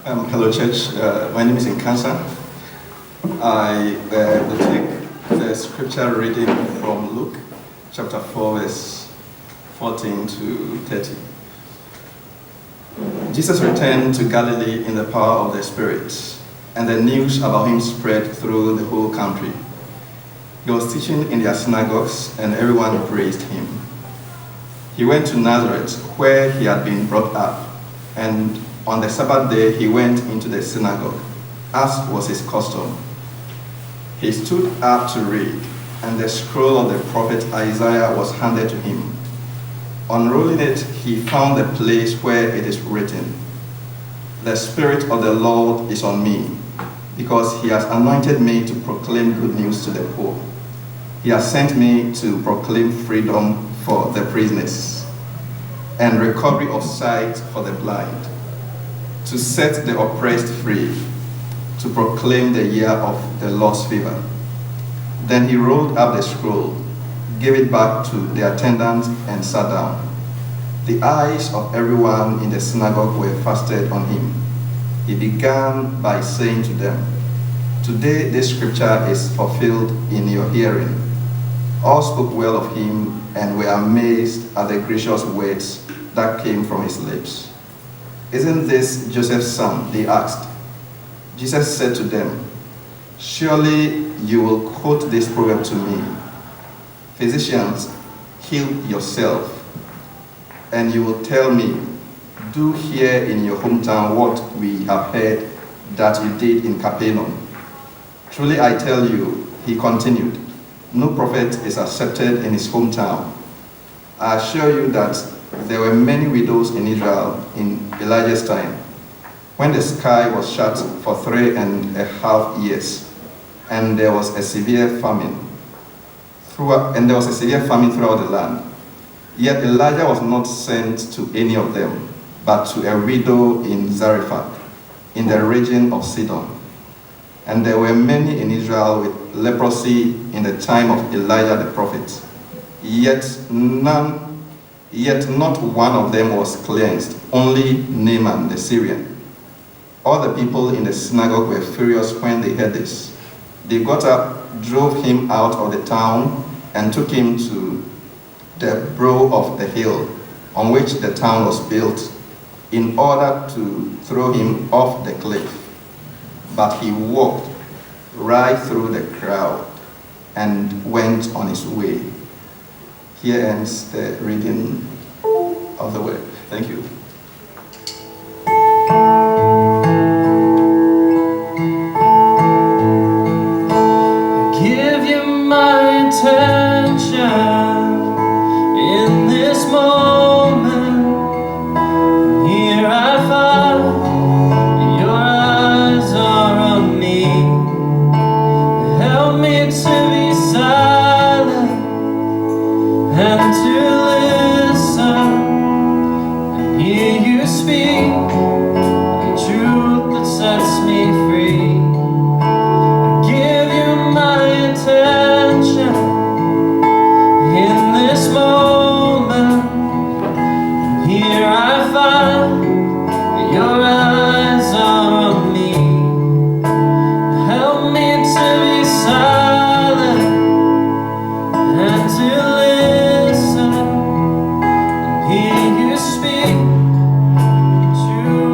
Hello, church. My name is Nkansa. I will take the scripture reading from Luke chapter 4, verse 14 to 30. Jesus returned to Galilee in the power of the Spirit, and the news about him spread through the whole country. He was teaching in their synagogues, and everyone praised him. He went to Nazareth, where he had been brought up, and on the Sabbath day he went into the synagogue, as was his custom. He stood up to read, and the scroll of the prophet Isaiah was handed to him. Unrolling it, he found the place where it is written, "The Spirit of the Lord is on me, because he has anointed me to proclaim good news to the poor. He has sent me to proclaim freedom for the prisoners, and recovery of sight for the blind, to set the oppressed free, to proclaim the year of the Lord's favor." Then he rolled up the scroll, gave it back to the attendant, and sat down. The eyes of everyone in the synagogue were fastened on him. He began by saying to them, "Today this scripture is fulfilled in your hearing." All spoke well of him and were amazed at the gracious words that came from his lips. "Isn't this Joseph's son?" they asked. Jesus said to them, "Surely you will quote this proverb to me, 'Physicians, heal yourself.' And you will tell me, 'Do here in your hometown what we have heard that you did in Capernaum.' Truly I tell you," he continued, "no prophet is accepted in his hometown. I assure you that there were many widows in Israel in Elijah's time, when the sky was shut for 3.5 years, and there was a severe famine throughout the land. Yet Elijah was not sent to any of them, but to a widow in Zarephath, in the region of Sidon. And there were many in Israel with leprosy in the time of Elijah the prophet. Yet not one of them was cleansed, only Naaman the Syrian." All the people in the synagogue were furious when they heard this. They got up, drove him out of the town, and took him to the brow of the hill on which the town was built, in order to throw him off the cliff. But he walked right through the crowd and went on his way. Here ends the reading of the word. Thank you. Give you my attention in this moment. Here I find your eyes are on me. Help me to be silent and to listen and hear you speak the truth that sets me free. Give you my attention in this moment. Here I find your eyes are on me. Help me to be silent and to listen and hear you speak the truth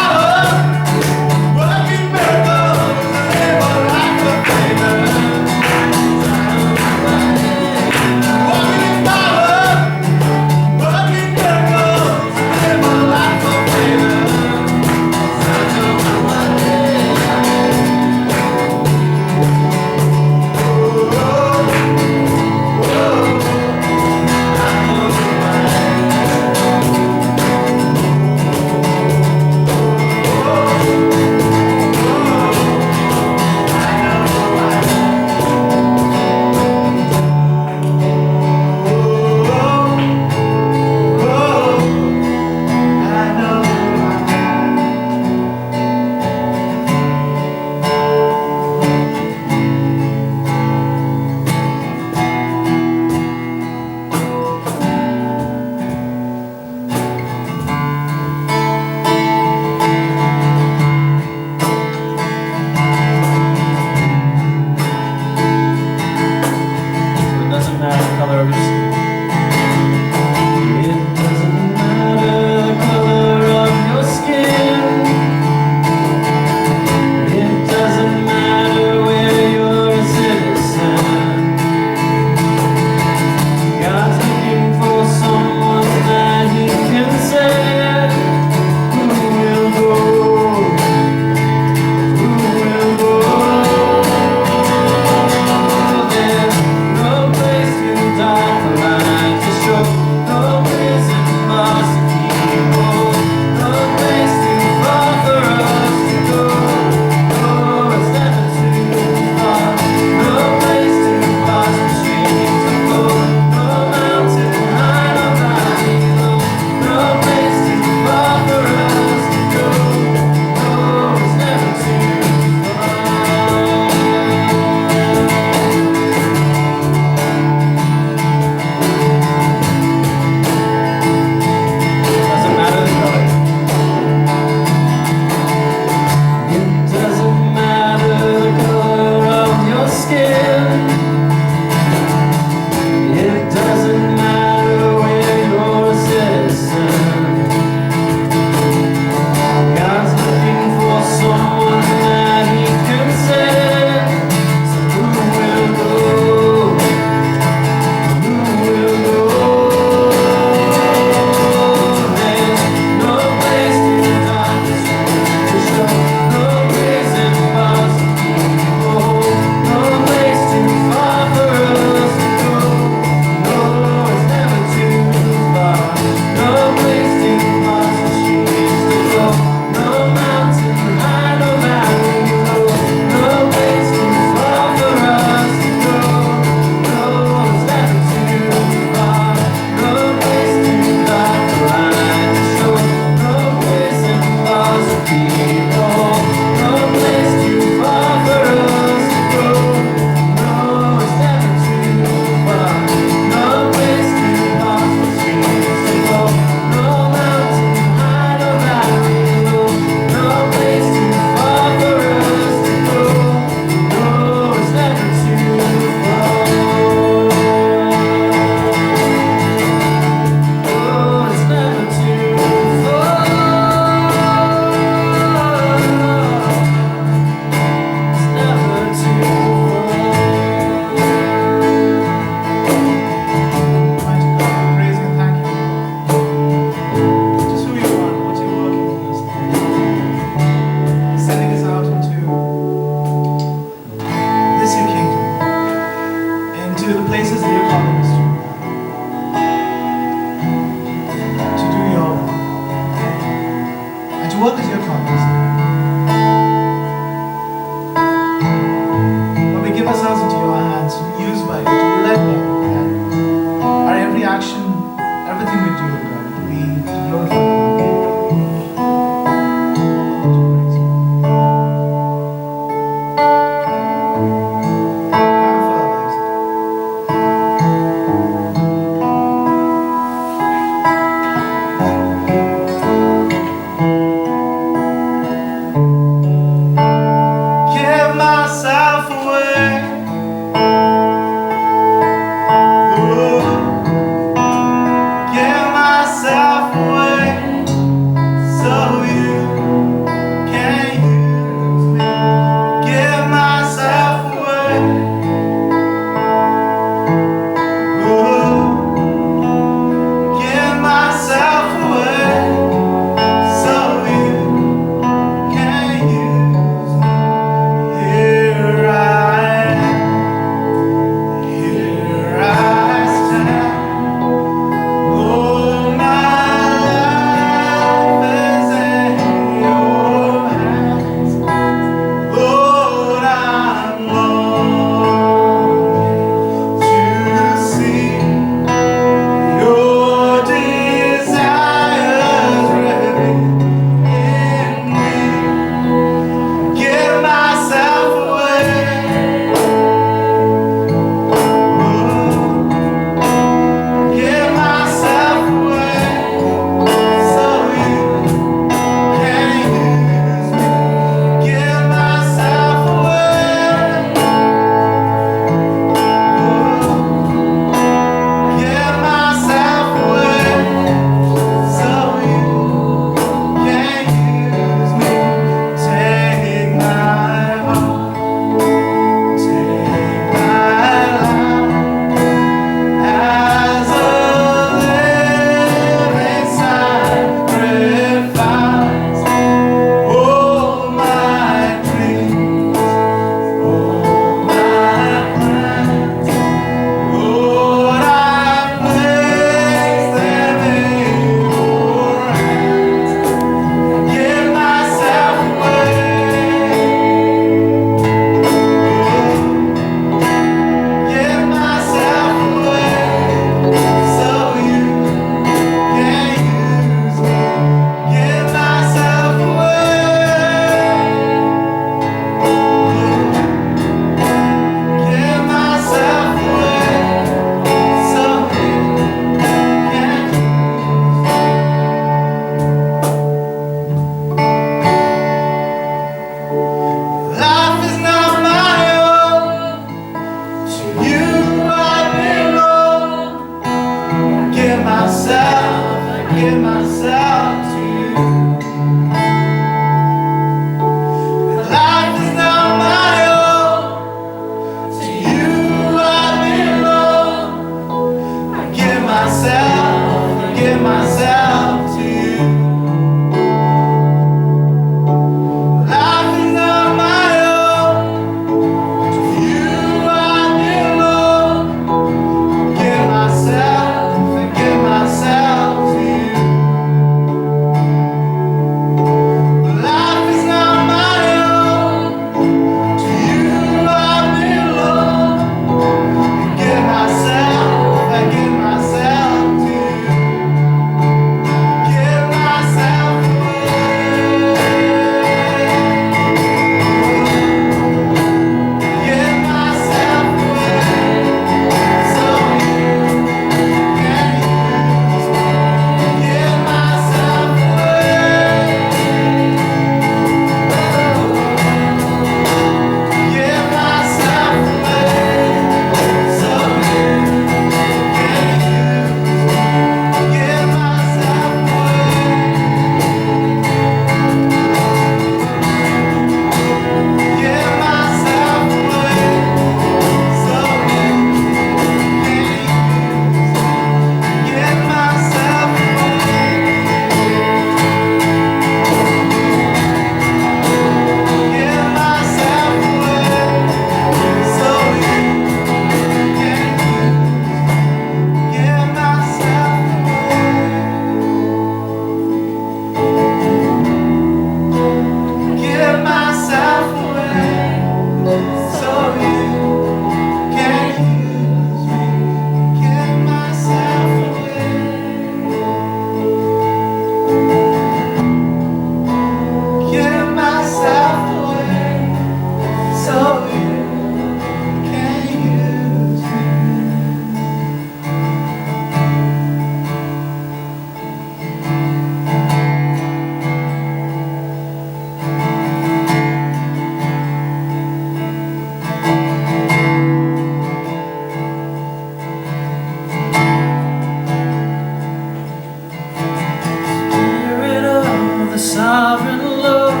love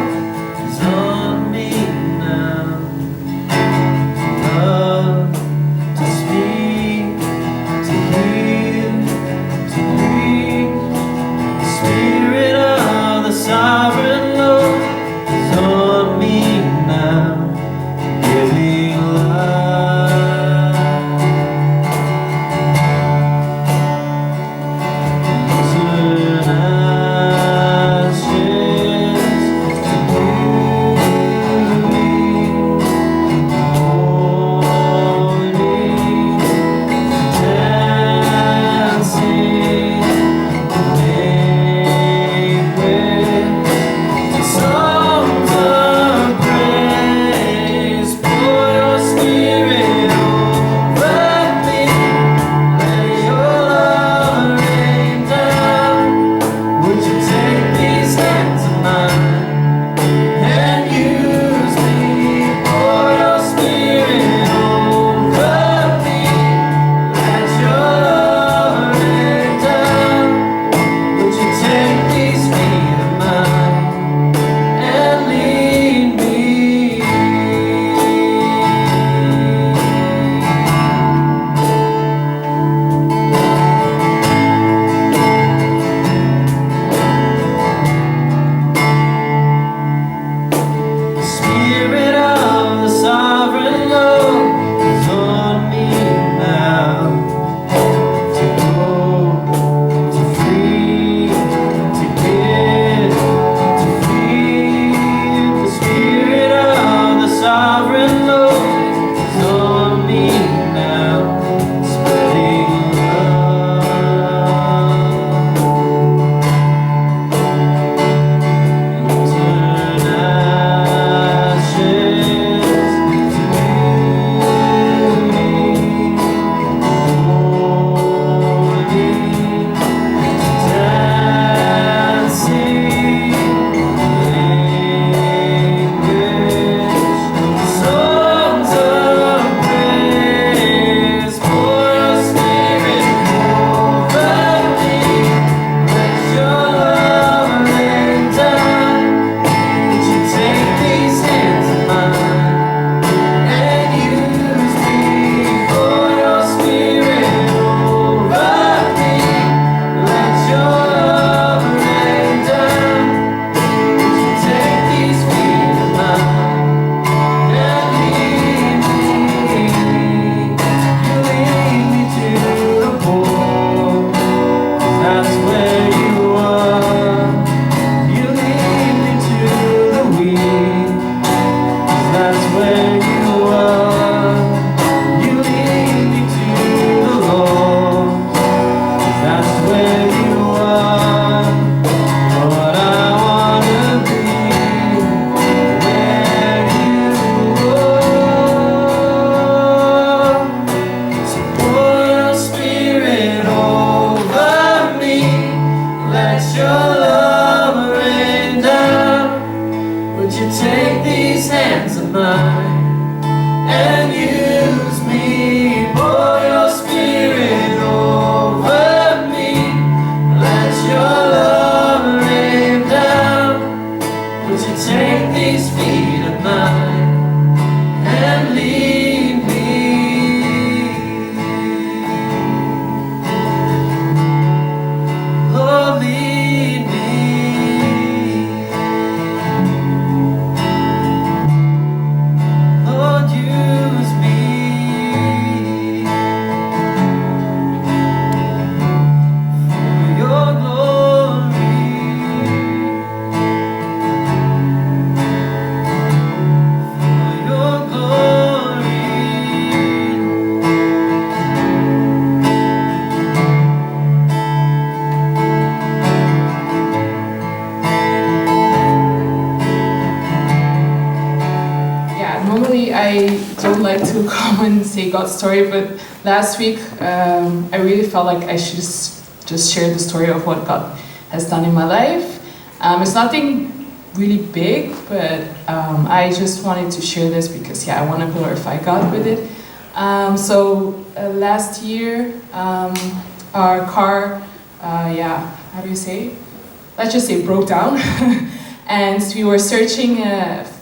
is on me now. Love to speak, to heal, to breathe. The spirit of the sovereign Lord is on me now, giving life. Turn ashes to beauty, mourning, dancing, make way. Songs of praise, pour your spirit over me. Let your love rain down. Would you take these hands of mine and use me? Pour your spirit over me. Let your love rain down. Would you take these feet of mine and lead me? The spirit of the sovereign Lord is on me now, to go, to free, to give, to feed. The spirit of the sovereign Lord is on me now, spreading love. Turn ashes to beauty, mourning, dancing, language, songs of praise. Pour your spirit over me. Let your love rain down. Would you take these hands of mine and use me? Pour your spirit over me. Let your love rain down. Would you take these feet of mine and lead me? You lead me to the poor, 'cause that's where you are. You lead me to the weak, 'cause that's where you are. You lead me to the lost, 'cause that's where you are. Lord, I wanna be where you are. So pour your spirit over me. Let your love rain down. Would you take these hands of mine and use me? Pour your spirit over me. Let your love rain down. Would you take these feet of mine and lead me? Lord, lead me. Lord, use me for your glory, for your glory. Yeah, normally I don't like to come and say God's story, but last week I really felt like I should just share the story of what God has done in my life. It's nothing really big, but I just wanted to share this because I want to glorify God with it. Last year our car, how do you say? Let's just say broke down. and we were searching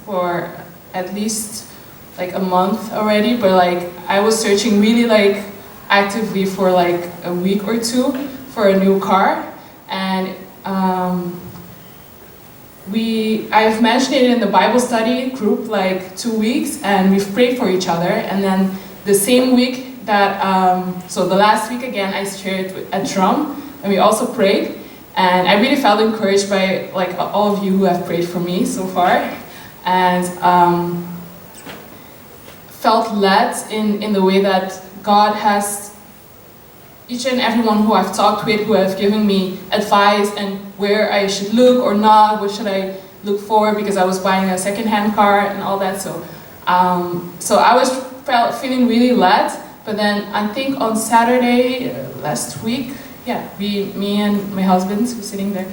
for at least like a month already, but like I was searching really like actively for like a week or two for a new car, and I've mentioned it in the Bible study group like 2 weeks, and we've prayed for each other. And then the same week that, so the last week again, I shared a drum, and we also prayed. And I really felt encouraged by like all of you who have prayed for me so far, and felt led in the way that God has each and everyone who I've talked with, who have given me advice and where I should look or not, what should I look for, because I was buying a second-hand car and all that. So I was feeling really led. But then I think on Saturday last week, me and my husband, who's sitting there,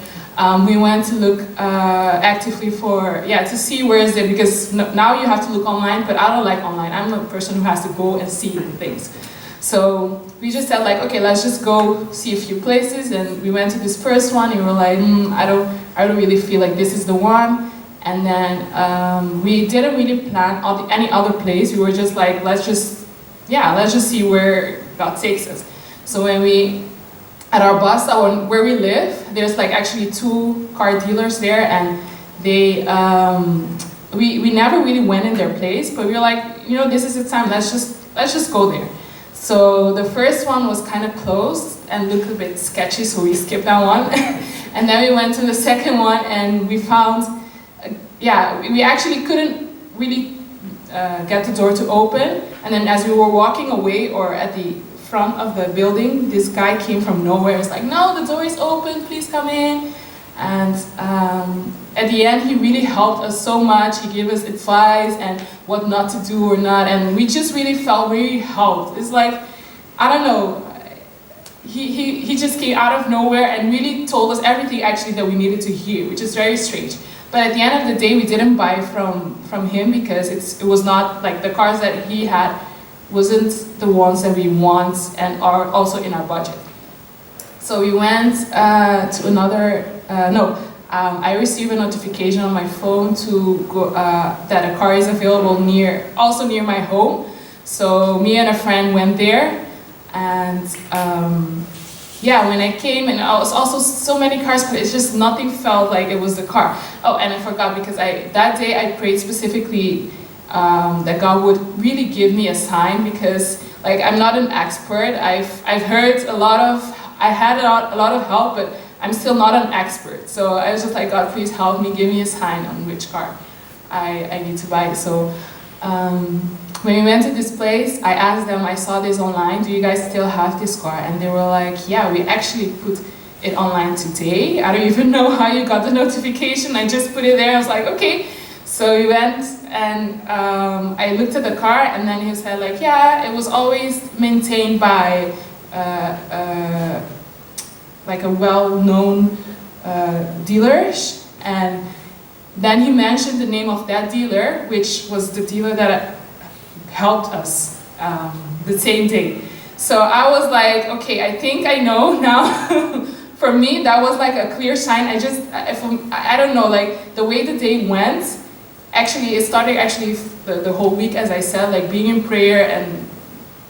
we went to look actively for, to see where is it, because now you have to look online, but I don't like online. I'm a person who has to go and see things. So we just said like, okay, let's just go see a few places, and we went to this first one, and we were like, I don't really feel like this is the one. And then we didn't really plan any other place. We were just like, let's just see where God takes us. So when at our bus stop where we live, there's like actually 2 car dealers there, and they we never really went in their place, but we were like, this is the time, let's just go there. So the first one was kind of closed and looked a bit sketchy, so we skipped that one. And then we went to the second one, and we found, we actually couldn't really get the door to open. And then as we were walking away, or at the front of the building, this guy came from nowhere. It's like, no, the door is open, please come in. And at the end, he really helped us so much. He gave us advice and what not to do or not, and we just really felt really helped. It's like, I don't know, he just came out of nowhere and really told us everything actually that we needed to hear, which is very strange. But at the end of the day, we didn't buy from him, because it was not like the cars that he had wasn't the ones that we want and are also in our budget. So we went to another, I received a notification on my phone to go, that a car is available also near my home. So me and a friend went there, and when I came, and I was also so many cars, but it's just nothing felt like it was the car. Oh, and I forgot, because that day I prayed specifically that God would really give me a sign, because like I'm not an expert. I've heard I had a lot of help, but I'm still not an expert. So I was just like, God, please help me, give me a sign on which car I need to buy. So when we went to this place, I asked them, I saw this online, do you guys still have this car? And they were like, yeah, we actually put it online today. I don't even know how you got the notification. I just put it there. I was like, okay. So we went, and I looked at the car, and then he said like, it was always maintained by like a well-known dealer. And then he mentioned the name of that dealer, which was the dealer that helped us the same day. So I was like, okay, I think I know now. For me, that was like a clear sign. I don't know, like the way the day went, actually it started the whole week, as I said, like being in prayer and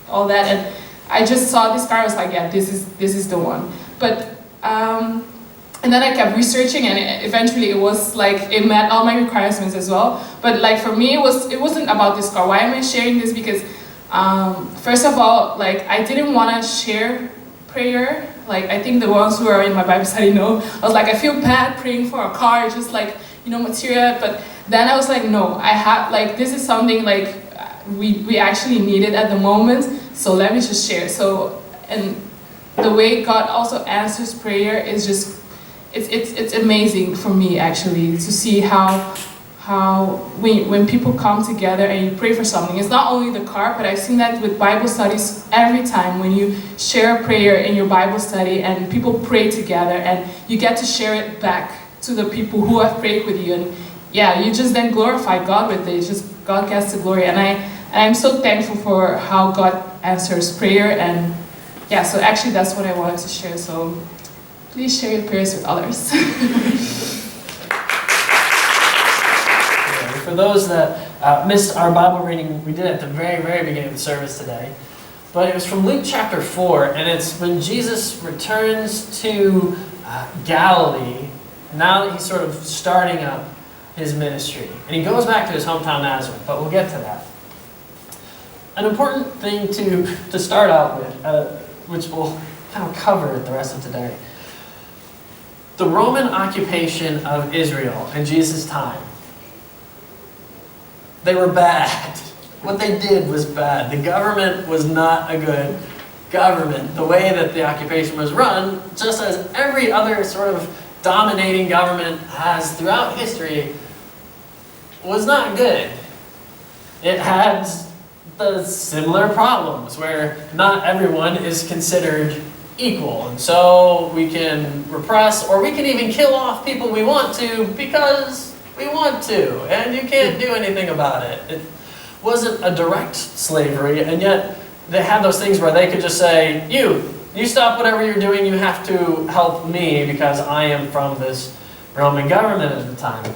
all that. And I just saw this car, I was like, yeah, this is the one. But and then I kept researching, and eventually it was like it met all my requirements as well. But like for me, it wasn't about this car. Why am I sharing this? Because first of all, like I didn't want to share prayer. Like I think the ones who are in my Bible study know. I was like, I feel bad praying for a car, just like material. But then I was like, no, I have like this is something like we actually need it at the moment. So let me just share. So and the way God also answers prayer is just it's amazing for me actually to see how when people come together and you pray for something, it's not only the car, but I've seen that with Bible studies every time when you share a prayer in your Bible study and people pray together and you get to share it back to the people who have prayed with you, and you just then glorify God with it. It's just God gets the glory, and I'm so thankful for how God answers prayer. And so actually that's what I wanted to share. So please share your prayers with others. those that missed our Bible reading, we did it at the very, very beginning of the service today. But it was from Luke chapter 4, and it's when Jesus returns to Galilee, now that he's sort of starting up his ministry. And he goes back to his hometown Nazareth, but we'll get to that. An important thing to start out with, which we'll kind of cover the rest of today. The Roman occupation of Israel in Jesus' time, they were bad. What they did was bad. The government was not a good government. The way that the occupation was run, just as every other sort of dominating government has throughout history, was not good. It had the similar problems where not everyone is considered equal. And so we can repress, or we can even kill off people we want to because we want to, and you can't do anything about it. It wasn't a direct slavery, and yet they had those things where they could just say, you stop whatever you're doing, you have to help me because I am from this Roman government at the time.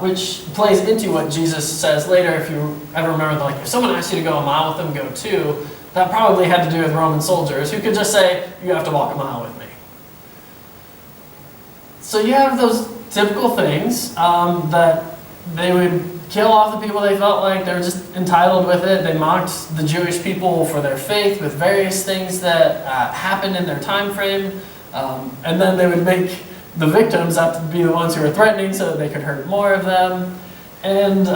Which plays into what Jesus says later. If you ever remember, if someone asked you to go a mile with them, go 2. That probably had to do with Roman soldiers who could just say, you have to walk a mile with me. So you have those typical things that they would kill off the people they felt like they were just entitled with it. They mocked the Jewish people for their faith with various things that happened in their time frame. And then they would make the victims have to be the ones who were threatening so that they could hurt more of them. And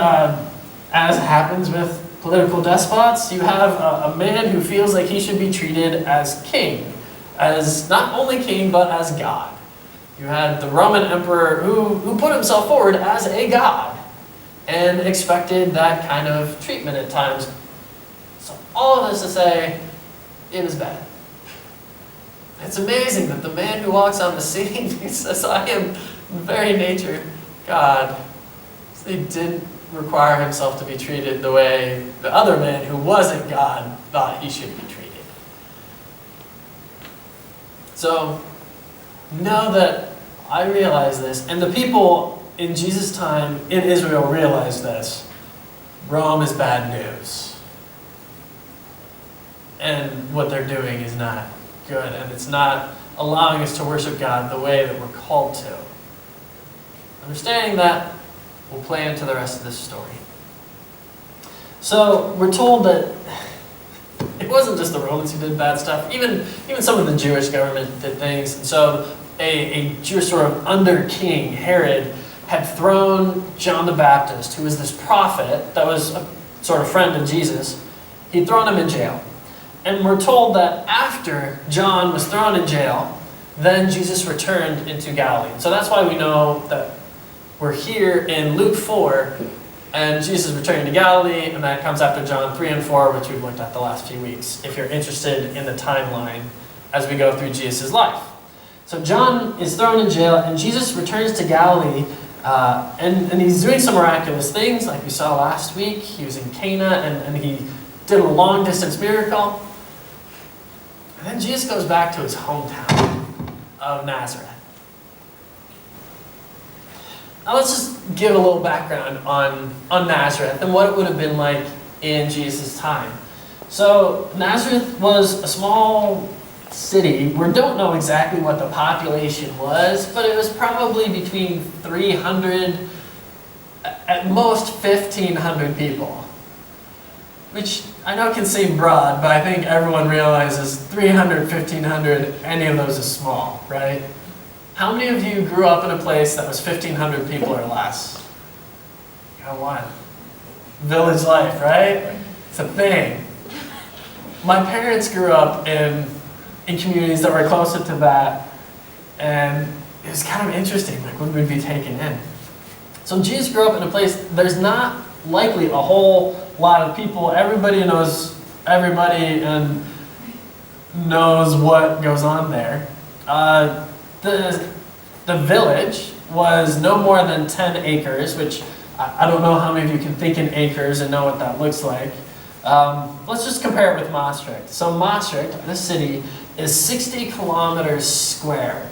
as happens with political despots, you have a man who feels like he should be treated as king, as not only king, but as God. You had the Roman emperor who put himself forward as a god and expected that kind of treatment at times. So all of this to say, it was bad. It's amazing that the man who walks on the scene, he says, I am very nature God. So he didn't require himself to be treated the way the other man who wasn't God thought he should be treated. So, know that I realize this, and the people in Jesus' time in Israel realized this. Rome is bad news. And what they're doing is not good, and it's not allowing us to worship God the way that we're called to. Understanding that will play into the rest of this story. So we're told that it wasn't just the Romans who did bad stuff. Even some of the Jewish government did things. And so a Jewish sort of under king, Herod, had thrown John the Baptist, who was this prophet that was a sort of friend of Jesus. He'd thrown him in jail. And we're told that after John was thrown in jail, then Jesus returned into Galilee. So that's why we know that we're here in Luke 4, and Jesus returning to Galilee, and that comes after John 3 and 4, which we've looked at the last few weeks, if you're interested in the timeline as we go through Jesus' life. So John is thrown in jail, and Jesus returns to Galilee, and he's doing some miraculous things, like we saw last week. He was in Cana, and he did a long-distance miracle. And then Jesus goes back to his hometown of Nazareth. Now let's just give a little background on Nazareth and what it would have been like in Jesus' time. So Nazareth was a small city. We don't know exactly what the population was, but it was probably between 300, at most 1,500 people. Which I know can seem broad, but I think everyone realizes 300, 1,500, any of those is small, right? How many of you grew up in a place that was 1,500 people or less? Got one. Village life, right? It's a thing. My parents grew up in communities that were closer to that, and it was kind of interesting, like when we'd be taken in. So Jesus grew up in a place, there's not likely a whole lot of people. Everybody knows everybody and knows what goes on there. The village was no more than 10 acres, which I don't know how many of you can think in acres and know what that looks like. Let's just compare it with Maastricht. So Maastricht, this city, is 60 kilometers squared.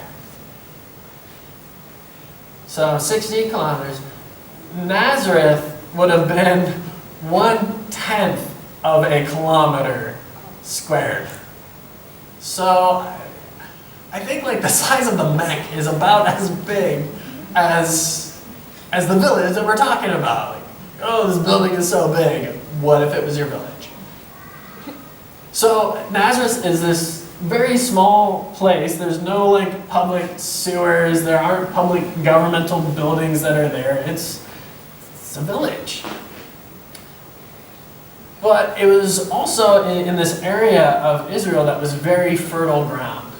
So 60 kilometers. Nazareth would have been 1/10 of a kilometer squared. So I think like the size of the MECC is about as big as the village that we're talking about. Like, oh, this building is so big. What if it was your village? So Nazareth is this very small place. There's no like public sewers. There aren't public governmental buildings that are there. It's a village. But it was also in this area of Israel that was very fertile ground.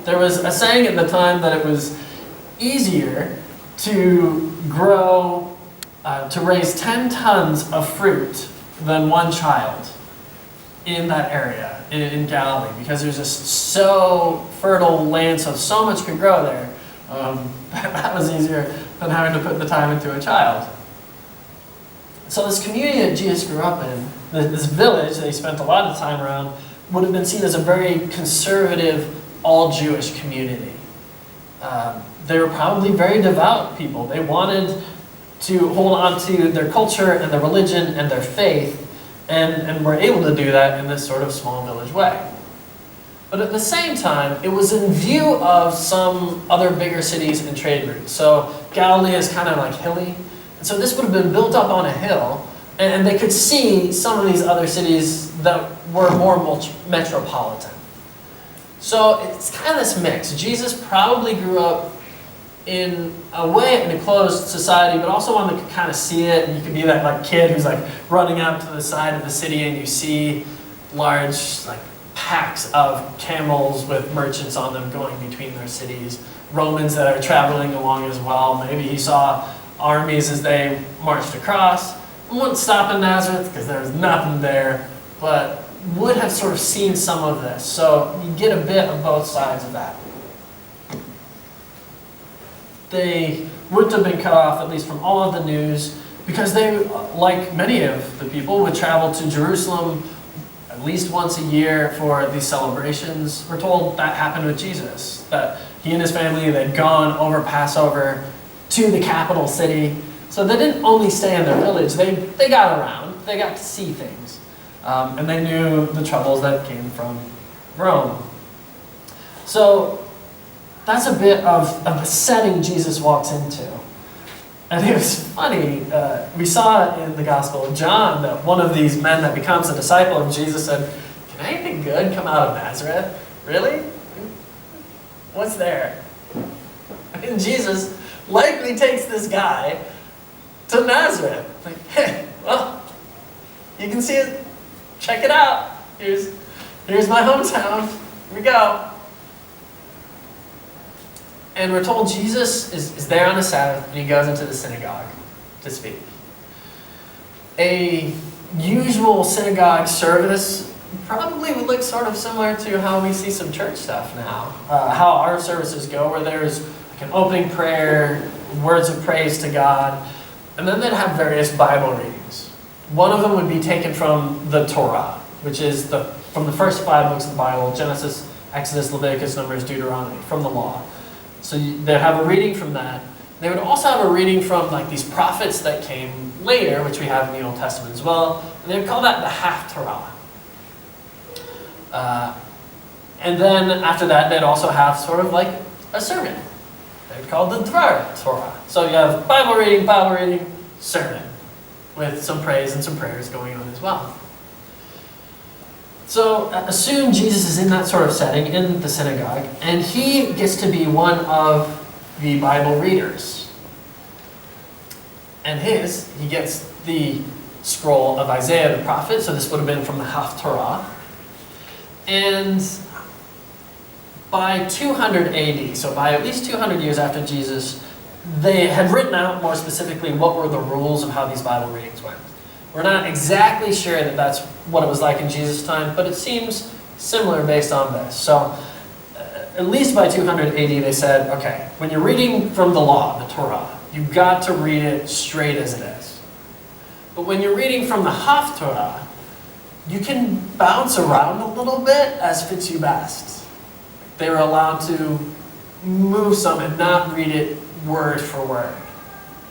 There was a saying at the time that it was easier to grow, to raise 10 tons of fruit than one child in that area, in Galilee, because there's just so fertile land, so much could grow there. That was easier than having to put the time into a child. So this community that Jesus grew up in, this village that he spent a lot of time around, would have been seen as a very conservative, all-Jewish community. They were probably very devout people. They wanted to hold on to their culture and their religion and their faith, and were able to do that in this sort of small village way. But at the same time, it was in view of some other bigger cities and trade routes. So Galilee is kind of like hilly, and so this would have been built up on a hill, and they could see some of these other cities that were more metropolitan. So it's kind of this mix. Jesus probably grew up in a way in a closed society, but also one that could kind of see it, and you could be that like kid who's like running out to the side of the city and you see large like packs of camels with merchants on them going between their cities, Romans that are traveling along as well. Maybe he saw armies as they marched across. Wouldn't stop in Nazareth because there was nothing there, but would have sort of seen some of this. So you get a bit of both sides of that. They wouldn't have been cut off, at least from all of the news, because they, like many of the people, would travel to Jerusalem at least once a year for these celebrations. We're told that happened with Jesus, that he and his family, they'd gone over Passover to the capital city. So they didn't only stay in their village, they got around, they got to see things. And they knew the troubles that came from Rome. So that's a bit of the setting Jesus walks into. And it was funny, we saw in the Gospel of John that one of these men that becomes a disciple of Jesus said, "Can anything good come out of Nazareth? Really? What's there?" And Jesus likely takes this guy to Nazareth. Like, hey, well, you can see it. Check it out. Here's my hometown. Here we go. And we're told Jesus is there on the Sabbath, and he goes into the synagogue to speak. A usual synagogue service probably would look sort of similar to how we see some church stuff now. How our services go, where there's like an opening prayer, words of praise to God, and then they'd have various Bible readings. One of them would be taken from the Torah, which is from the first 5 books of the Bible: Genesis, Exodus, Leviticus, Numbers, Deuteronomy, from the law. So they'd have a reading from that. They would also have a reading from like these prophets that came later, which we have in the Old Testament as well. And they would call that the Haftarah. And then after that, they'd also have sort of like a sermon. They'd call the Dvar Torah. So you have Bible reading, sermon, with some praise and some prayers going on as well. So assume Jesus is in that sort of setting, in the synagogue, and he gets to be one of the Bible readers. And he gets the scroll of Isaiah the prophet, so this would have been from the Haftarah. And by 200 AD, so by at least 200 years after Jesus, they had written out more specifically what were the rules of how these Bible readings went. We're not exactly sure that that's what it was like in Jesus' time, but it seems similar based on this. So at least by 200 AD, they said, okay, when you're reading from the law, the Torah, you've got to read it straight as it is. But when you're reading from the Haftarah, you can bounce around a little bit as fits you best. They were allowed to move some and not read it word for word.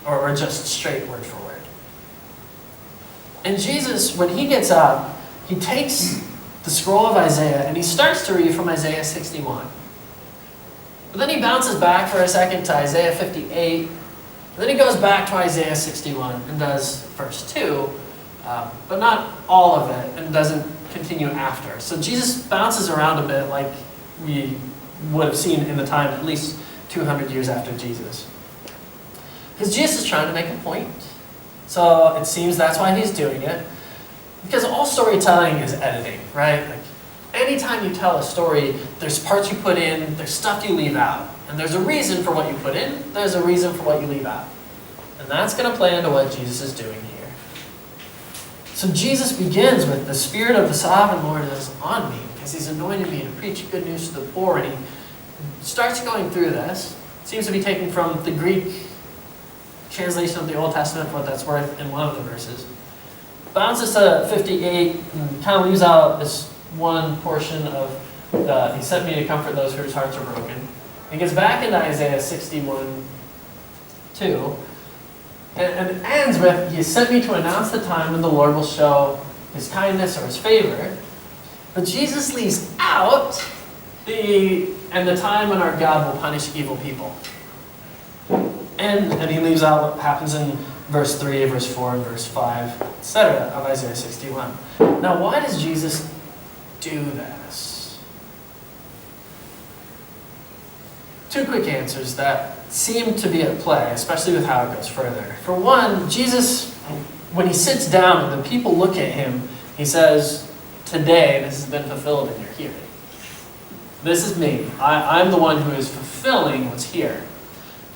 or just straight word for word. And Jesus, when he gets up, he takes the scroll of Isaiah and he starts to read from Isaiah 61. But then he bounces back for a second to Isaiah 58. And then he goes back to Isaiah 61 and does verse 2, but not all of it, and doesn't continue after. So Jesus bounces around a bit like we would have seen in the time at least 200 years after Jesus. Because Jesus is trying to make a point. So it seems that's why he's doing it. Because all storytelling is editing, right? Like, anytime you tell a story, there's parts you put in, there's stuff you leave out. And there's a reason for what you put in, there's a reason for what you leave out. And that's going to play into what Jesus is doing here. So Jesus begins with, the Spirit of the Sovereign Lord is on me, because he's anointed me to preach good news to the poor. And he starts going through this. It seems to be taken from the Greek translation of the Old Testament, for what that's worth, in one of the verses. Bounces to 58 and kind of leaves out this one portion of he sent me to comfort those whose hearts are broken. And gets back into Isaiah 61, 2, and ends with, he sent me to announce the time when the Lord will show his kindness or his favor. But Jesus leaves out the time when our God will punish evil people. And he leaves out what happens in verse 3, verse 4, and verse 5, etc. of Isaiah 61. Now, why does Jesus do this? Two quick answers that seem to be at play, especially with how it goes further. For one, Jesus, when he sits down and the people look at him, he says, today this has been fulfilled in your hearing. This is me. I'm the one who is fulfilling what's here.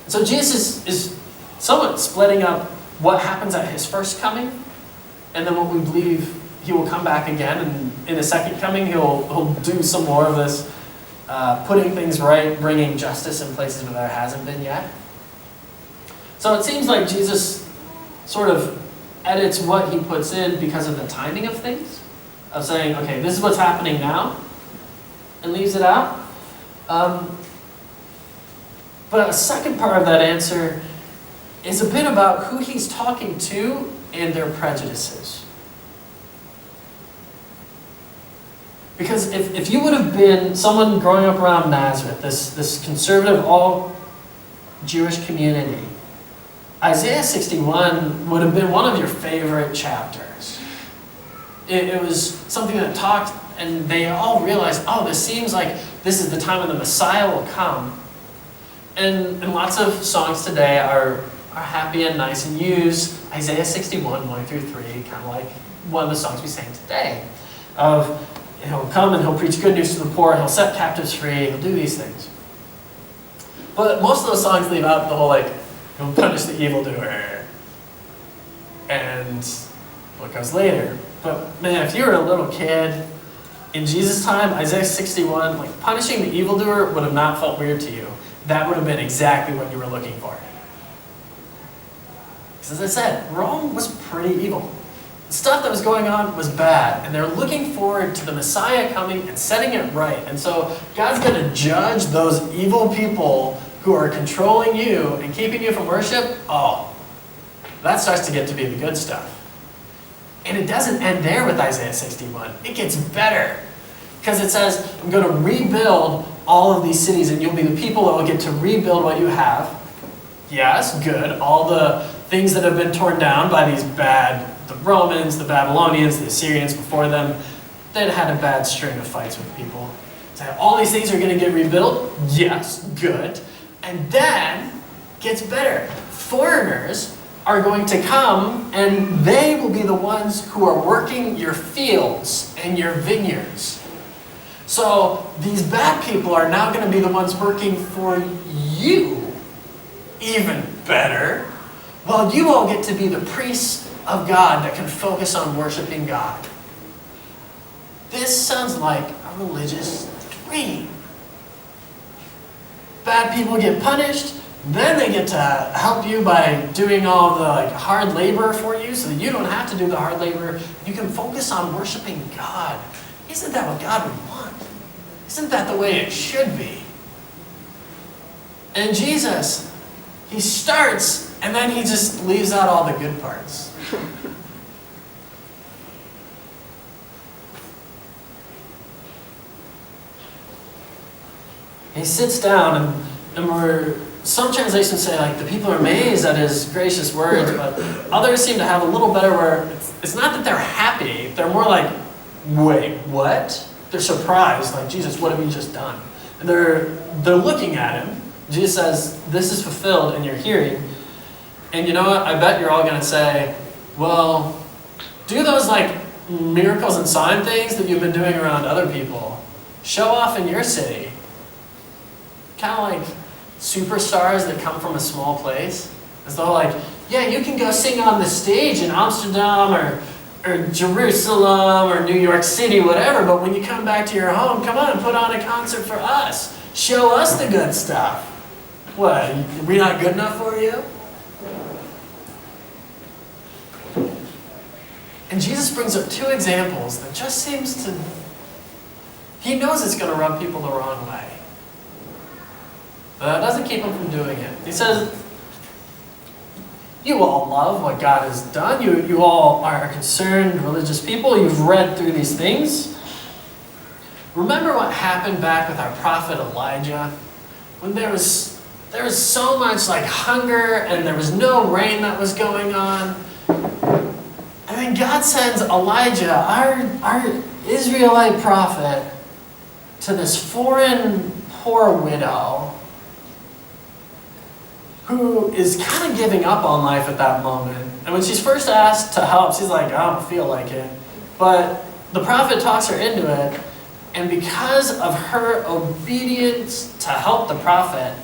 So Jesus is somewhat splitting up what happens at his first coming, and then what we believe he will come back again, and in a second coming he'll do some more of this putting things right, bringing justice in places where there hasn't been yet. So it seems like Jesus sort of edits what he puts in because of the timing of things, of saying, okay, this is what's happening now, and leaves it out. But a second part of that answer is a bit about who he's talking to and their prejudices. Because if you would have been someone growing up around Nazareth, this conservative, all Jewish community, Isaiah 61 would have been one of your favorite chapters. It was something that talked, and they all realized, oh, this seems like this is the time when the Messiah will come. And lots of songs today are happy and nice and use Isaiah 61, 1 through 3, kind of like one of the songs we sang today. Of, he'll come and he'll preach good news to the poor, he'll set captives free, he'll do these things. But most of those songs leave out the whole, like, he'll punish the evildoer. And what goes later. But man, if you were a little kid in Jesus' time, Isaiah 61, like, punishing the evildoer would have not felt weird to you. That would have been exactly what you were looking for. Because as I said, Rome was pretty evil. The stuff that was going on was bad, and they're looking forward to the Messiah coming and setting it right. And so God's going to judge those evil people who are controlling you and keeping you from worship. Oh, that starts to get to be the good stuff. And it doesn't end there with Isaiah 61. It gets better. Because it says, I'm going to rebuild all of these cities, and you'll be the people that will get to rebuild what you have. Yes, good. All the things that have been torn down by these the Romans, the Babylonians, the Assyrians before them, they'd had a bad string of fights with people. So all these things are going to get rebuilt? Yes, good. And then, gets better. Foreigners are going to come, and they will be the ones who are working your fields and your vineyards. So these bad people are now going to be the ones working for you. Even better. While you all get to be the priests of God that can focus on worshiping God. This sounds like a religious dream. Bad people get punished, then they get to help you by doing all the hard labor for you so that you don't have to do the hard labor. You can focus on worshiping God. Isn't that what God would want? Isn't that the way it should be? And Jesus, he starts And then he just leaves out all the good parts. He sits down and some translations say like the people are amazed at his gracious words, but others seem to have a little better where it's not that they're happy, they're more like, wait, what? They're surprised, like, Jesus, what have you just done? And they're looking at him. Jesus says, this is fulfilled in your hearing. And you know what? I bet you're all going to say, well, do those like miracles and sign things that you've been doing around other people show off in your city. Kind of like superstars that come from a small place. As though like, yeah, you can go sing on the stage in Amsterdam or Jerusalem or New York City, whatever, but when you come back to your home, come on, put on a concert for us. Show us the good stuff. What, are we not good enough for you? And Jesus brings up two examples that just seems to... He knows it's going to rub people the wrong way. But that doesn't keep him from doing it. He says, you all love what God has done. You all are concerned, religious people. You've read through these things. Remember what happened back with our prophet Elijah? When there was so much like hunger and there was no rain that was going on. And then God sends Elijah, our Israelite prophet, to this foreign poor widow who is kind of giving up on life at that moment. And when she's first asked to help, she's like, I don't feel like it. But the prophet talks her into it. And because of her obedience to help the prophet,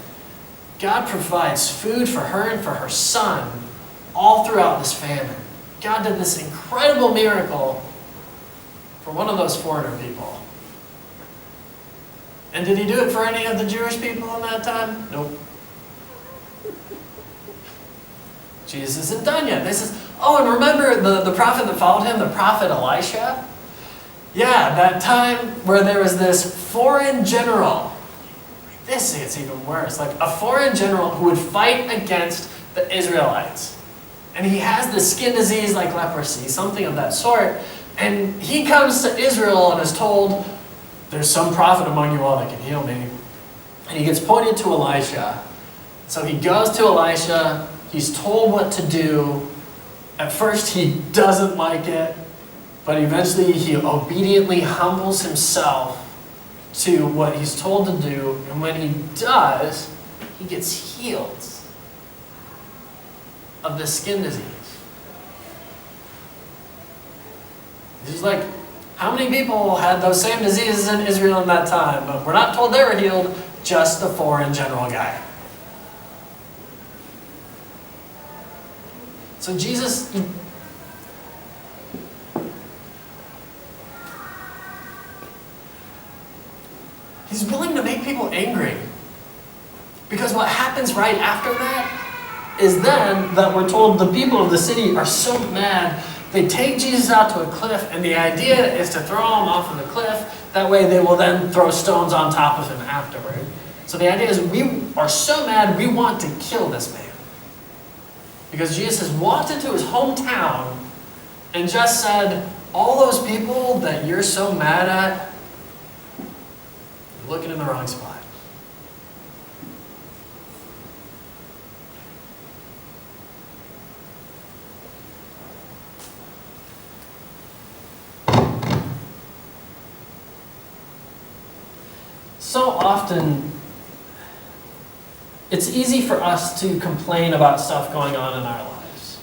God provides food for her and for her son all throughout this famine. God did this incredible miracle for one of those foreigner people. And did he do it for any of the Jewish people in that time? Nope. Jesus isn't done yet. This is, oh, and remember the prophet that followed him, the prophet Elisha? Yeah, that time where there was this foreign general. This gets even worse. Like a foreign general who would fight against the Israelites. And he has the skin disease like leprosy, something of that sort. And he comes to Israel and is told, there's some prophet among you all that can heal me. And he gets pointed to Elisha. So he goes to Elisha. He's told what to do. At first he doesn't like it. But eventually he obediently humbles himself to what he's told to do. And when he does, he gets healed of the skin disease. He's like, how many people had those same diseases in Israel in that time? But we're not told they were healed, just the foreign general guy. So Jesus... He's willing to make people angry. Because what happens right after that is then that we're told the people of the city are so mad, they take Jesus out to a cliff, and the idea is to throw him off of the cliff. That way they will then throw stones on top of him afterward. So the idea is we are so mad, we want to kill this man. Because Jesus has walked into his hometown and just said, all those people that you're so mad at, you're looking in the wrong spot. So often, it's easy for us to complain about stuff going on in our lives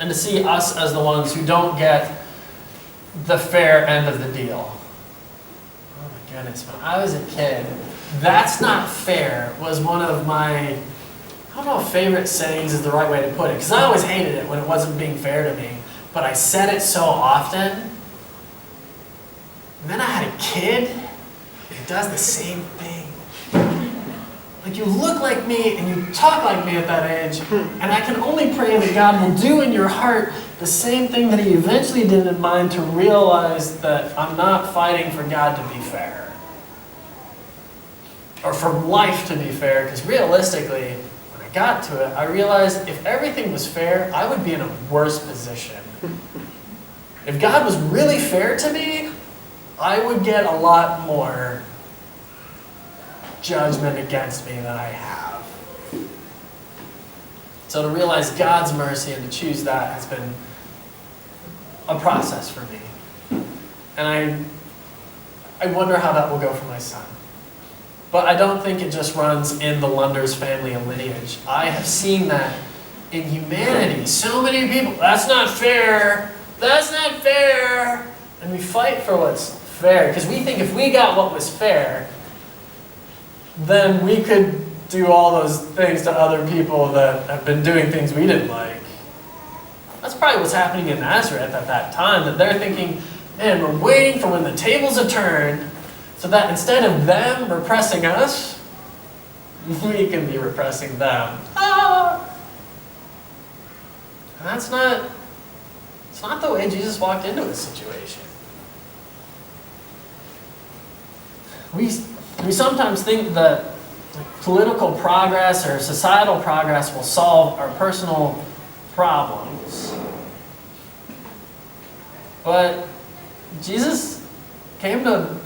and to see us as the ones who don't get the fair end of the deal. Oh my goodness, when I was a kid, "that's not fair" was one of my, I don't know if favorite sayings is the right way to put it, because I always hated it when it wasn't being fair to me, but I said it so often. And then I had a kid who does the same thing. Like, you look like me and you talk like me at that age, and I can only pray that God will do in your heart the same thing that he eventually did in mine, to realize that I'm not fighting for God to be fair. Or for life to be fair, because realistically, when I I got to it, I realized if everything was fair, I would be in a worse position. If God was really fair to me, I would get a lot more judgment against me than I have. So to realize God's mercy and to choose that has been a process for me. And I wonder how that will go for my son. But I don't think it just runs in the Lunders family and lineage. I have seen that in humanity. So many people, that's not fair. That's not fair. And we fight for what's fair. Because we think if we got what was fair, then we could do all those things to other people that have been doing things we didn't like. That's probably what's happening in Nazareth at that time. That they're thinking, man, we're waiting for when the tables are turned, so that instead of them repressing us, we can be repressing them. Ah! And it's not the way Jesus walked into a situation. We sometimes think that political progress or societal progress will solve our personal problems. But Jesus came to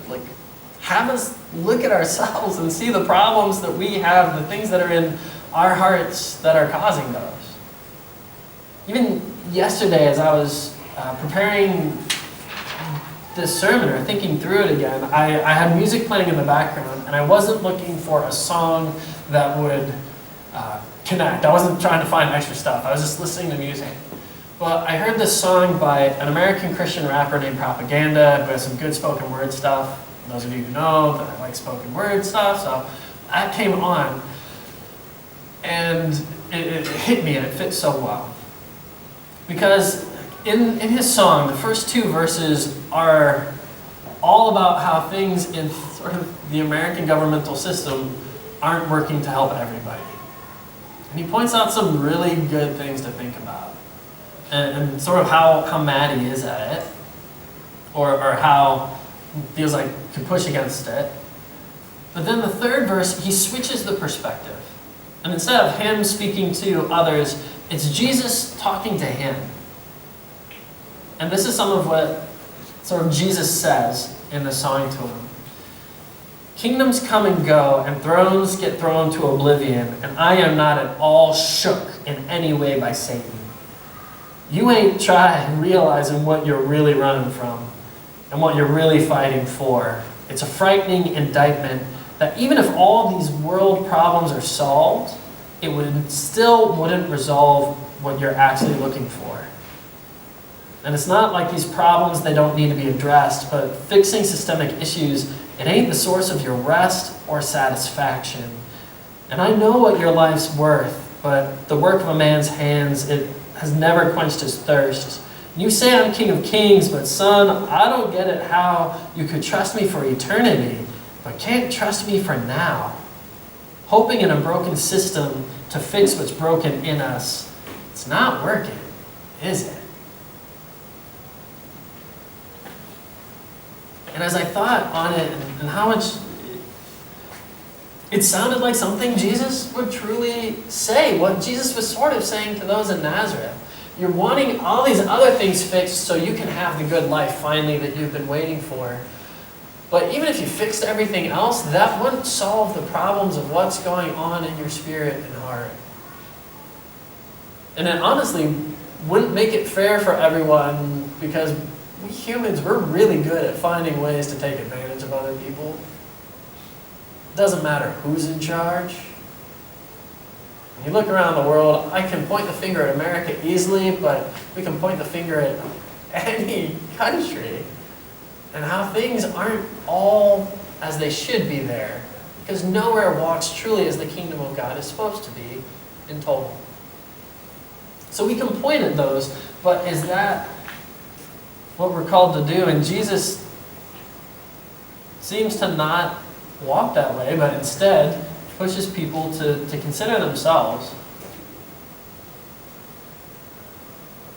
have us look at ourselves and see the problems that we have, the things that are in our hearts that are causing those. Even yesterday, as I was preparing this sermon or thinking through it again, I had music playing in the background, and I wasn't looking for a song that would connect. I wasn't trying to find extra stuff. I was just listening to music. But I heard this song by an American Christian rapper named Propaganda, who has some good spoken word stuff. Those of you who know that I like spoken word stuff, so that came on, and it hit me, and it fit so well. Because in his song, the first two verses are all about how things in sort of the American governmental system aren't working to help everybody. And he points out some really good things to think about. And sort of how mad he is at it, or how he feels like he could push against it. But then the third verse, he switches the perspective. And instead of him speaking to others, it's Jesus talking to him. And this is some of what sort of Jesus says in the song to him. Kingdoms come and go, and thrones get thrown to oblivion, and I am not at all shook in any way by Satan. You ain't trying realizing what you're really running from and what you're really fighting for. It's a frightening indictment that even if all these world problems are solved, it wouldn't resolve what you're actually looking for. And it's not like these problems, they don't need to be addressed, but fixing systemic issues, it ain't the source of your rest or satisfaction. And I know what your life's worth, but the work of a man's hands, it has never quenched his thirst. You say I'm King of Kings, but son, I don't get it how you could trust me for eternity, but can't trust me for now. Hoping in a broken system to fix what's broken in us, it's not working, is it? And as I thought on it and how much it sounded like something Jesus would truly say, what Jesus was sort of saying to those in Nazareth. You're wanting all these other things fixed so you can have the good life finally that you've been waiting for. But even if you fixed everything else, that wouldn't solve the problems of what's going on in your spirit and heart. And it honestly wouldn't make it fair for everyone, because we humans, we're really good at finding ways to take advantage of other people. It doesn't matter who's in charge. When you look around the world, I can point the finger at America easily, but we can point the finger at any country and how things aren't all as they should be there, because nowhere walks truly as the kingdom of God is supposed to be in total. So we can point at those, but is that what we're called to do? And Jesus seems to not walk that way, but instead pushes people to consider themselves.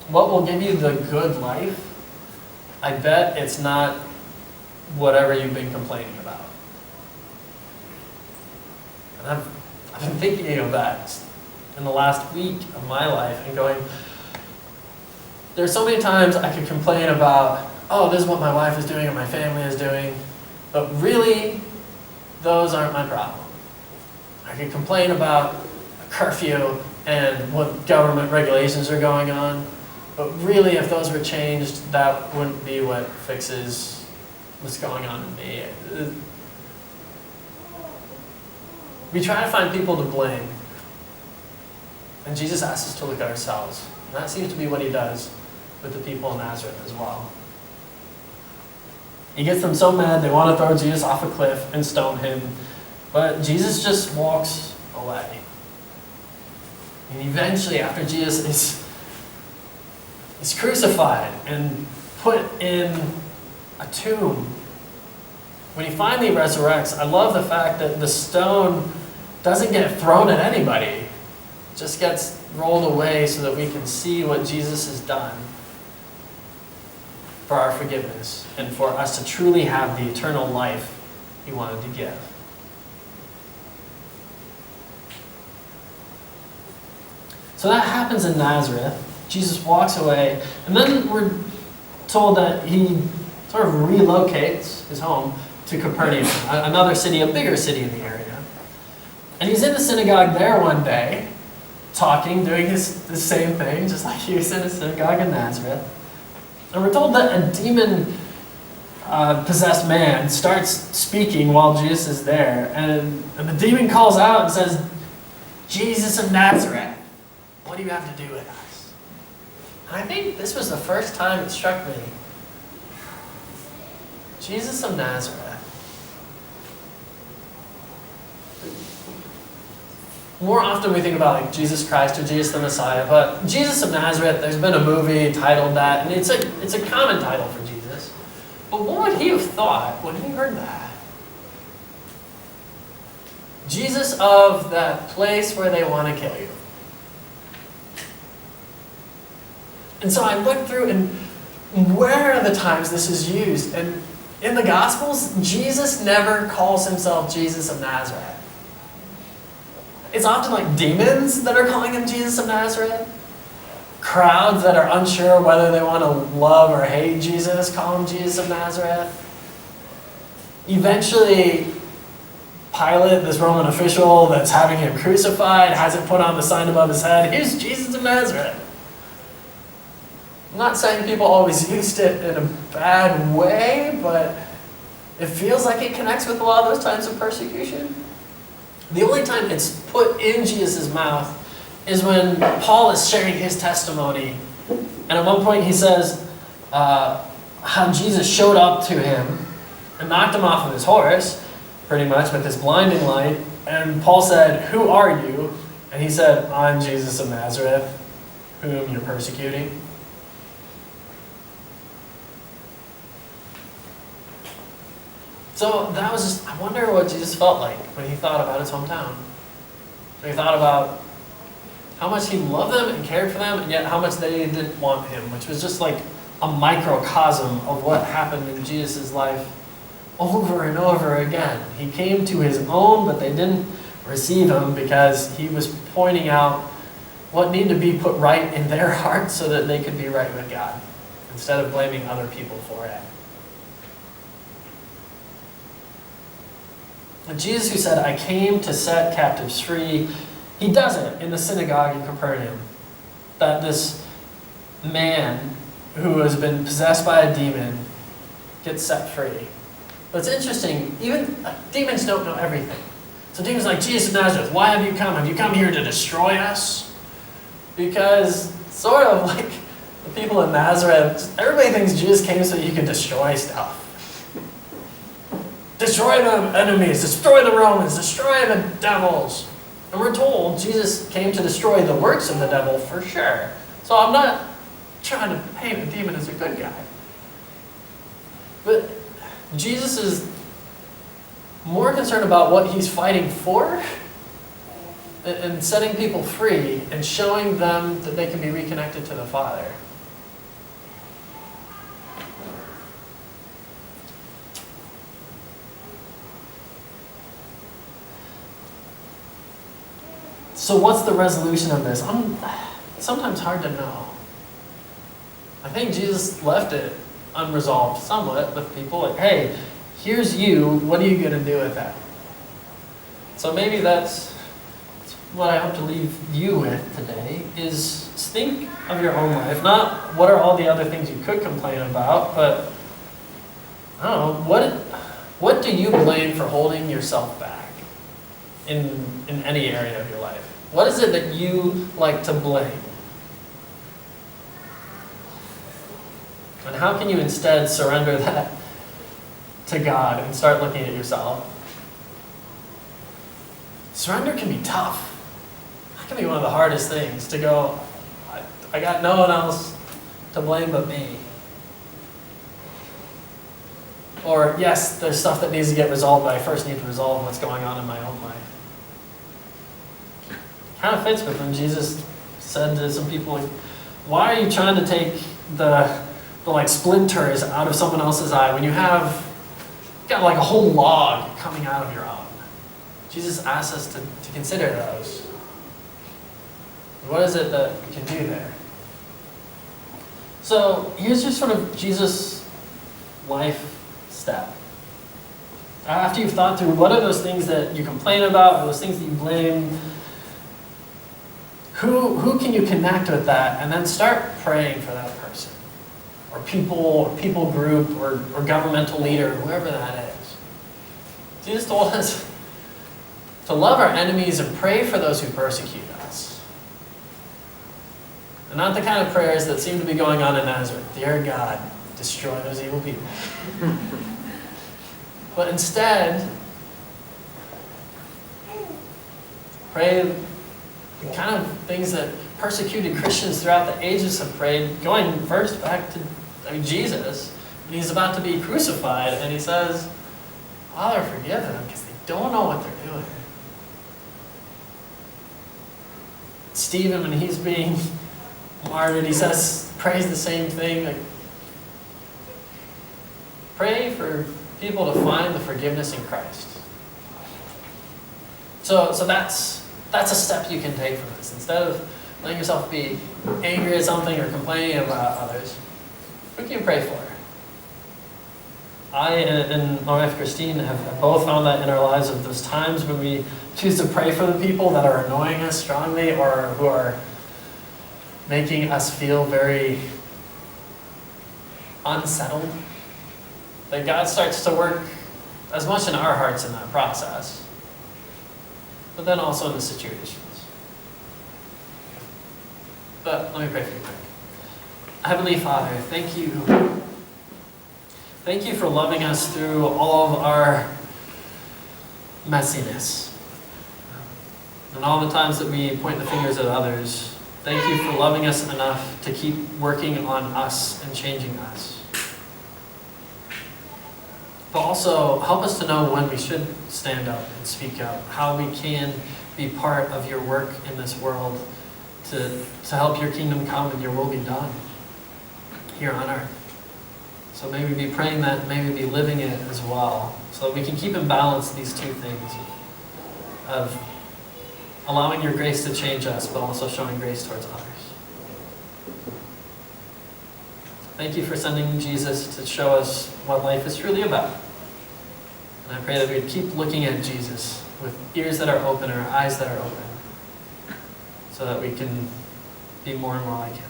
What will give you the good life? I bet it's not whatever you've been complaining about. And I've been thinking of that in the last week of my life and going, there's so many times I could complain about, oh, this is what my wife is doing or my family is doing, but really, those aren't my problem. I could complain about a curfew and what government regulations are going on, but really, if those were changed, that wouldn't be what fixes what's going on in me. We try to find people to blame, and Jesus asks us to look at ourselves. And that seems to be what he does with the people in Nazareth as well. He gets them so mad they want to throw Jesus off a cliff and stone him, but Jesus just walks away. And eventually, after Jesus is crucified and put in a tomb, when he finally resurrects, I love the fact that the stone doesn't get thrown at anybody. It just gets rolled away so that we can see what Jesus has done for our forgiveness and for us to truly have the eternal life he wanted to give. So that happens in Nazareth. Jesus walks away, and then we're told that he sort of relocates his home to Capernaum, another city, a bigger city in the area. And he's in the synagogue there one day, talking, doing the same thing, just like he was in a synagogue in Nazareth. And we're told that a demon-possessed man starts speaking while Jesus is there, and the demon calls out and says, "Jesus of Nazareth, what do you have to do with us?" And I think this was the first time it struck me. Jesus of Nazareth. More often we think about like Jesus Christ or Jesus the Messiah, but Jesus of Nazareth, there's been a movie titled that, and it's a common title for Jesus. But what would he have thought when he heard that? Jesus of that place where they want to kill you. And so I looked through, and where are the times this is used? And in the Gospels, Jesus never calls himself Jesus of Nazareth. It's often like demons that are calling him Jesus of Nazareth. Crowds that are unsure whether they want to love or hate Jesus call him Jesus of Nazareth. Eventually, Pilate, this Roman official that's having him crucified, has it put on the sign above his head, "Here's Jesus of Nazareth." I'm not saying people always used it in a bad way, but it feels like it connects with a lot of those times of persecution. The only time it's put in Jesus' mouth is when Paul is sharing his testimony. And at one point he says how Jesus showed up to him and knocked him off of his horse, pretty much, with his blinding light. And Paul said, "Who are you?" And he said, "I'm Jesus of Nazareth, whom you're persecuting." So that was just, I wonder what Jesus felt like when he thought about his hometown. When he thought about how much he loved them and cared for them, and yet how much they didn't want him, which was just like a microcosm of what happened in Jesus' life over and over again. He came to his own, but they didn't receive him because he was pointing out what needed to be put right in their hearts so that they could be right with God, instead of blaming other people for it. And Jesus, who said, "I came to set captives free," he does it in the synagogue in Capernaum. That this man who has been possessed by a demon gets set free. But it's interesting, even demons don't know everything. So demons are like, "Jesus of Nazareth, why have you come? Have you come here to destroy us?" Because sort of like the people in Nazareth, everybody thinks Jesus came so you could destroy stuff. Destroy the enemies, destroy the Romans, destroy the devils. And we're told Jesus came to destroy the works of the devil for sure. So I'm not trying to paint a demon as a good guy. But Jesus is more concerned about what he's fighting for and setting people free and showing them that they can be reconnected to the Father. So what's the resolution of this? It's sometimes hard to know. I think Jesus left it unresolved somewhat with people. Like, hey, here's you. What are you going to do with that? So maybe that's what I hope to leave you with today, is think of your own life. Not what are all the other things you could complain about, but I don't know, what do you blame for holding yourself back in any area of your life? What is it that you like to blame? And how can you instead surrender that to God and start looking at yourself? Surrender can be tough. That can be one of the hardest things, to go, I got no one else to blame but me. Or, yes, there's stuff that needs to get resolved, but I first need to resolve what's going on in my own life. Kind of fits with when Jesus said to some people, like, why are you trying to take the like splinters out of someone else's eye when you have got like a whole log coming out of your own? Jesus asks us to consider those. What is it that we can do there? So here's just sort of Jesus' life step. After you've thought through what are those things that you complain about, or those things that you blame, who can you connect with that, and then start praying for that person, or people group, or governmental leader, whoever that is. Jesus told us to love our enemies and pray for those who persecute us. And not the kind of prayers that seem to be going on in Nazareth. Dear God, destroy those evil people. But instead, pray the kind of things that persecuted Christians throughout the ages have prayed, going first back to Jesus. And he's about to be crucified, and he says, Father, forgive them, because they don't know what they're doing. Stephen, when he's being martyred, he prays the same thing. Like, pray for people to find the forgiveness in Christ. So that's a step you can take from this. Instead of letting yourself be angry at something or complaining about others, who can you pray for? I and my wife Christine have both found that in our lives, of those times when we choose to pray for the people that are annoying us strongly, or who are making us feel very unsettled, that God starts to work as much in our hearts in that process, but then also in the situations. But let me pray for you quick. Heavenly Father, thank you. Thank you for loving us through all of our messiness. And all the times that we point the fingers at others, thank you for loving us enough to keep working on us and changing us. But also, help us to know when we should stand up and speak up, how we can be part of your work in this world to help your kingdom come and your will be done here on earth. So may we be praying that, may we be living it as well, so that we can keep in balance these two things of allowing your grace to change us, but also showing grace towards others. Thank you for sending Jesus to show us what life is truly about. And I pray that we'd keep looking at Jesus with ears that are open or eyes that are open, so that we can be more and more like him.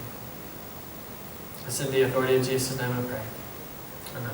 It's in the authority of Jesus' name I pray. Amen.